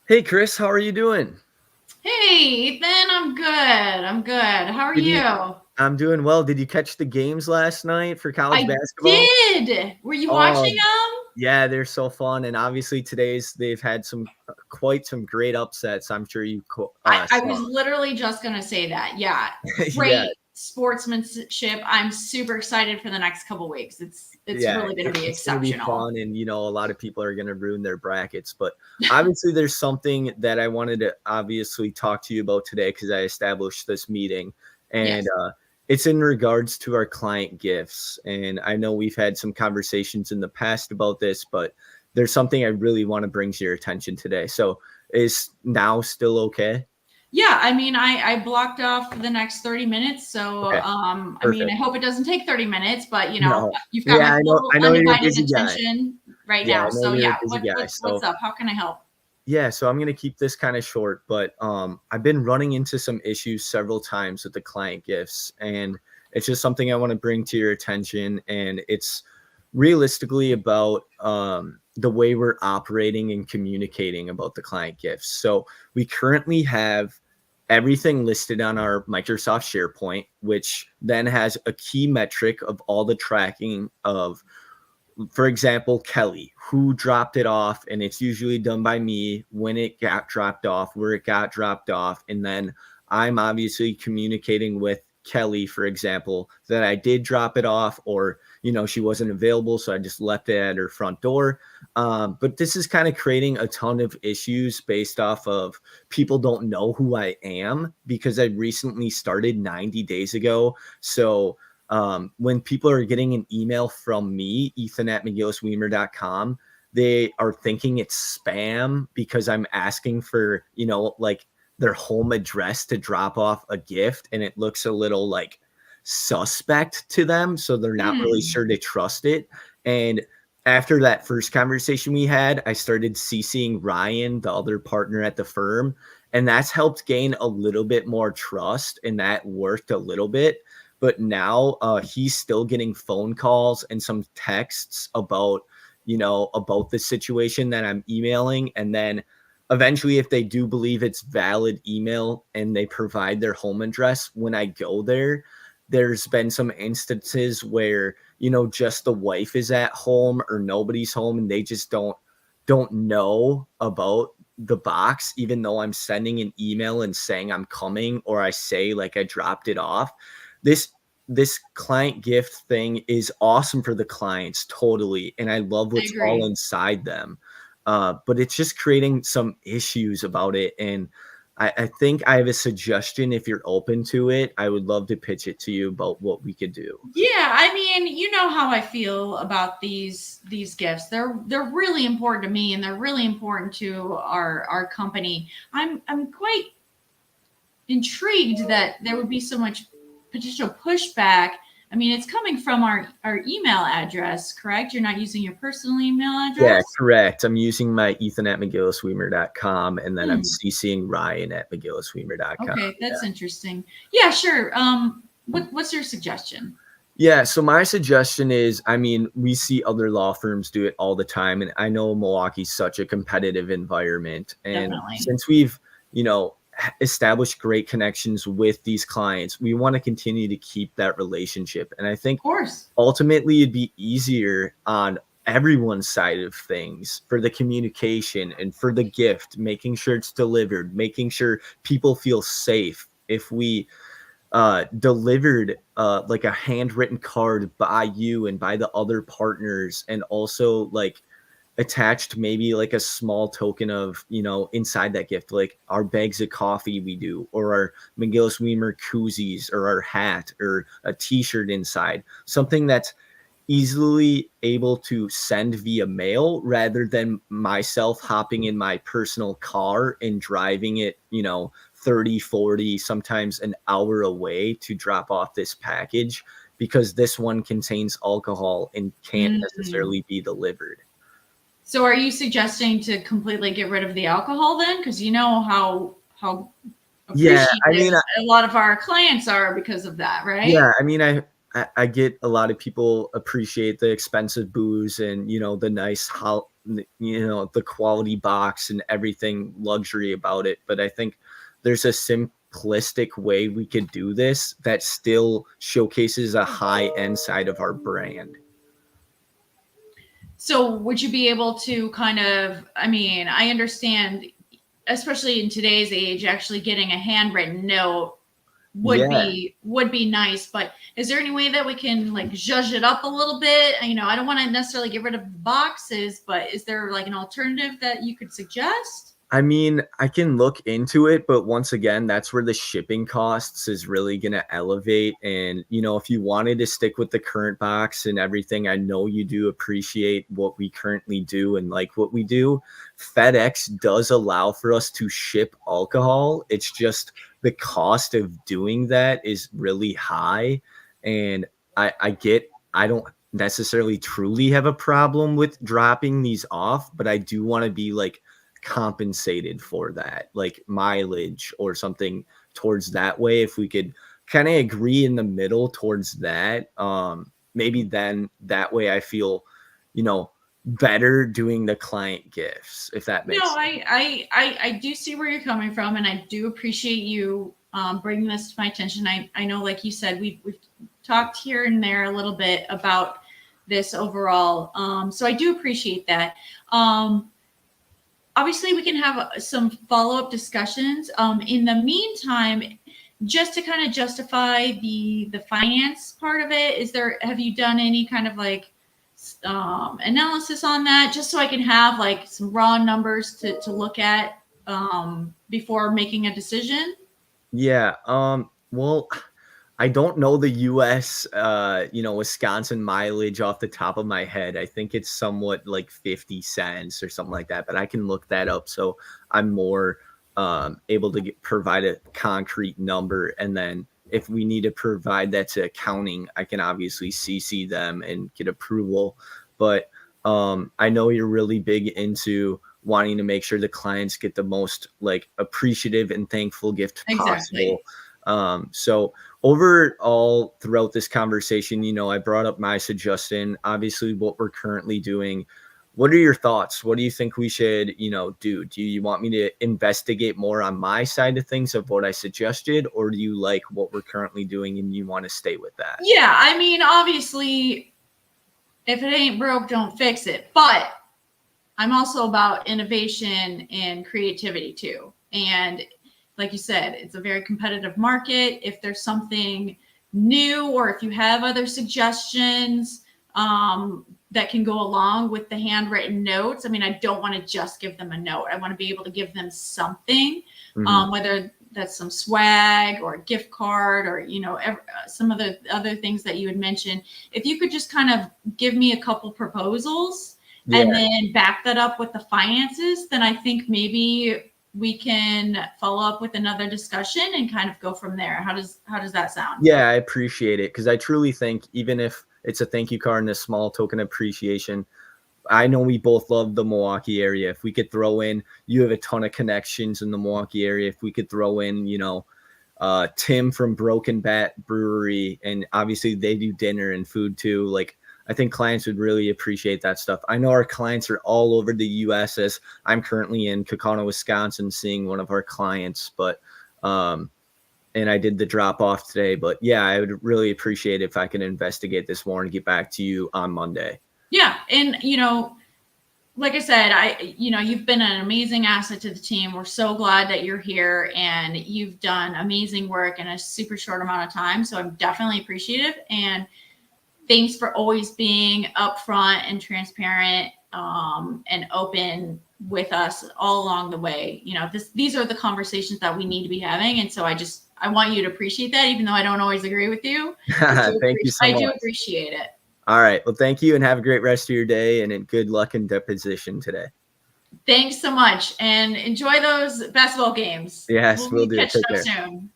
Hey Chris, how are you doing? Hey, Ethan, I'm good. I'm good. How are Did you you? I'm doing well. Did you catch the games last night for college I basketball? did. Were you Oh, watching them? yeah, they're so fun. And obviously they've had some quite some great upsets. I'm sure you I saw. was literally just gonna say that. Yeah, Yeah, great sportsmanship. I'm super excited for the next couple weeks. It's yeah, really gonna be it's gonna be exceptional. fun, and a lot of people are gonna ruin their brackets. But obviously, there's something that I wanted to obviously talk to you about today because I established this meeting, and Yes. it's in regards to our client gifts. And I know we've had some conversations in the past about this, but there's something I really want to bring to your attention today. So, is now still okay? Yeah, I mean, I blocked off the next 30 minutes, so Okay, I mean, I perfect. hope it doesn't take 30 minutes, but No, you've got yeah, my full I know you're a undivided busy guy. attention right Yeah, I now. know So you're a yeah, busy guy. what's So up? How can I help? yeah, so I'm gonna keep this kind of short, but I've been running into some issues several times with the client gifts, and it's just something I want to bring to your attention. And it's realistically about the way we're operating and communicating about the client gifts. So we currently have everything listed on our Microsoft SharePoint, which then has a key metric of all the tracking of, for example, Kelly, who dropped it off, and it's usually done by me when it got dropped off, where it got dropped off, and then I'm obviously communicating with Kelly, for example, that I did drop it off, or she wasn't available, so I just left it at her front door. But this is kind of creating a ton of issues based off of people don't know who I am because I recently started 90 days ago. So when people are getting an email from me, Ethan at McGillisWeimer.com, they are thinking it's spam because I'm asking for, like their home address to drop off a gift, and it looks a little like suspect to them. So they're not really Hmm. sure to trust it. And after that first conversation we had, I started CCing Ryan, the other partner at the firm, and that's helped gain a little bit more trust, and that worked a little bit. But now he's still getting phone calls and some texts about the situation that I'm emailing. And then eventually, if they do believe it's valid email and they provide their home address, when I go there, there's been some instances where just the wife is at home or nobody's home, and they just don't know about the box, even though I'm sending an email and saying I'm coming, or I say like I dropped it off. This this client gift thing is awesome for the clients, totally, and I love I what's all agree. inside them. But it's just creating some issues about it, and I think I have a suggestion. If you're open to it, I would love to pitch it to you about what we could do. Yeah, I mean, you know how I feel about these gifts. They're really important to me and they're really important to our company. I'm quite intrigued that there would be so much potential pushback. I mean, it's coming from our email address, correct? You're not using your personal email Yeah, address? correct. I'm using my Ethan at McGillisWeimer.com, and then I'm Hmm. CCing Ryan at McGillisWeimer.com. Okay, that's interesting. Yeah, sure. What's your suggestion? Yeah, so my suggestion is, I mean, we see other law firms do it all the time, and I know Milwaukee's such a competitive environment. And Definitely. since we've, established great connections with these clients, we want to continue to keep that relationship. And I think Of course. ultimately it'd be easier on everyone's side of things for the communication and for the gift, making sure it's delivered, making sure people feel safe if we delivered like a handwritten card by you and by the other partners, and also like attached maybe like a small token of inside that gift, like our bags of coffee we do, or our McGillis Weimer koozies, or our hat, or a t-shirt inside, something that's easily able to send via mail rather than myself hopping in my personal car and driving it 30, 40, sometimes an hour away to drop off this package, because this one contains alcohol and can't Mm. necessarily be delivered. So are you suggesting to completely get rid of the alcohol then? Because you know how Yeah, I appreciative mean, a lot of our clients are because of that, right? yeah, I mean, I get a lot of people appreciate the expensive booze and the nice the quality box and everything luxury about it. But I think there's a simplistic way we could do this that still showcases a high end side of our brand. So would you be able to kind of, I mean, I understand, especially in today's age, actually getting a handwritten note Yeah. would be nice, but is there any way that we can like zhuzh it up a little bit? I don't want to necessarily get rid of the boxes, but is there like an alternative that you could suggest? I mean, I can look into it, but once again, that's where the shipping costs is really going to elevate. And, if you wanted to stick with the current box and everything, I know you do appreciate what we currently do and like what we do. FedEx does allow for us to ship alcohol. It's just the cost of doing that is really high. And I don't necessarily truly have a problem with dropping these off, but I do want to be like, compensated for that, like mileage or something towards that way. If we could kind of agree in the middle towards that, maybe then that way I feel better doing the client gifts, if that makes No, sense. I do see where you're coming from, and I do appreciate you bringing this to my attention. I know, like you said, we've talked here and there a little bit about this overall, so I do appreciate that. Obviously, we can have some follow-up discussions. In the meantime, just to kind of justify the finance part of it, have you done any kind of like analysis on that, just so I can have like some raw numbers to look at before making a decision? Yeah. Well, I don't know the US, Wisconsin mileage off the top of my head. I think it's somewhat like 50 cents or something like that, but I can look that up. So I'm more able to provide a concrete number. And then if we need to provide that to accounting, I can obviously CC them and get approval. But I know you're really big into wanting to make sure the clients get the most like appreciative and thankful gift Exactly. possible. So overall throughout this conversation, I brought up my suggestion, obviously what we're currently doing. What are your thoughts? What do you think we should, do? Do you want me to investigate more on my side of things of what I suggested, or do you like what we're currently doing and you want to stay with that? Yeah, I mean, obviously, if it ain't broke, don't fix it. But I'm also about innovation and creativity too. And like you said, it's a very competitive market. If there's something new, or if you have other suggestions that can go along with the handwritten notes, I mean, I don't want to just give them a note. I want to be able to give them something, whether that's some swag or a gift card or, some of the other things that you had mentioned. If you could just kind of give me a couple proposals and then back that up with the finances, then I think maybe we can follow up with another discussion and kind of go from there. How does that sound? Yeah, I appreciate it, because I truly think even if it's a thank you card and a small token of appreciation, I know we both love the Milwaukee area. If we could throw in, you have a ton of connections in the Milwaukee area. If we could throw in, Tim from Broken Bat Brewery, and obviously they do dinner and food too. Like, I think clients would really appreciate that stuff. I know our clients are all over the U.S. as I'm currently in Kaukauna, Wisconsin, seeing one of our clients, but and I did the drop off today. But yeah, I would really appreciate it if I can investigate this more and get back to you on Monday. Yeah, and like I said, you've been an amazing asset to the team. We're so glad that you're here, and you've done amazing work in a super short amount of time. So I'm definitely appreciative, and thanks for always being upfront and transparent and open with us all along the way. These are the conversations that we need to be having, and so I want you to appreciate that, even though I don't always agree with you. Thank you so much. I do appreciate it. All right. Well, thank you, and have a great rest of your day, and good luck in deposition today. Thanks so much, and enjoy those basketball games. Yes, we'll do. Catch Take up care. soon.